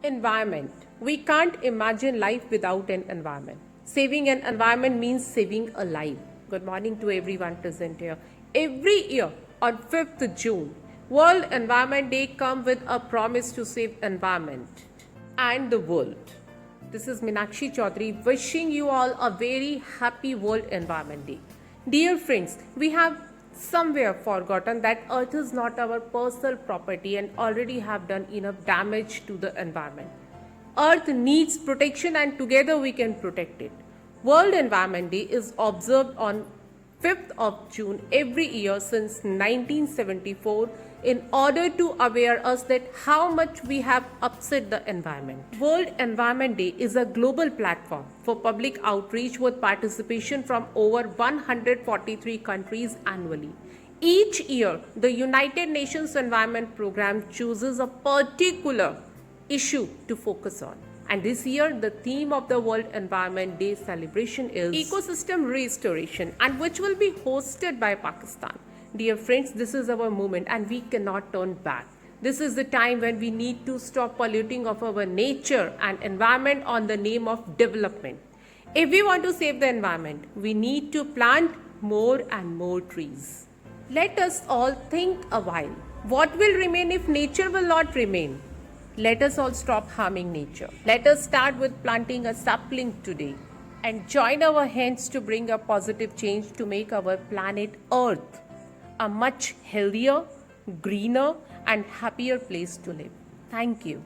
Environment. We can't imagine life without an environment. Saving an environment means saving a life. Good morning to everyone present here. Every year on 5th June, World Environment Day comes with a promise to save environment and the world. This is Meenakshi Chaudhary wishing you all a very happy World Environment Day. Dear friends, we have somewhere forgotten that earth is not our personal property and already have done enough damage to the environment. Earth needs protection and together we can protect it. World Environment Day is observed on 5th of June every year since 1974 in order to aware us that how much we have upset the environment. World Environment Day is a global platform for public outreach with participation from over 143 countries annually. Each year, the United Nations Environment Program chooses a particular issue to focus on. And this year, the theme of the World Environment Day celebration is Ecosystem Restoration, and which will be hosted by Pakistan. Dear friends, this is our moment and we cannot turn back. This is the time when we need to stop polluting of our nature and environment on the name of development. If we want to save the environment, we need to plant more and more trees. Let us all think a while. What will remain if nature will not remain? Let us all stop harming nature. Let us start with planting a sapling today and join our hands to bring a positive change to make our planet Earth a much healthier, greener and happier place to live. Thank you.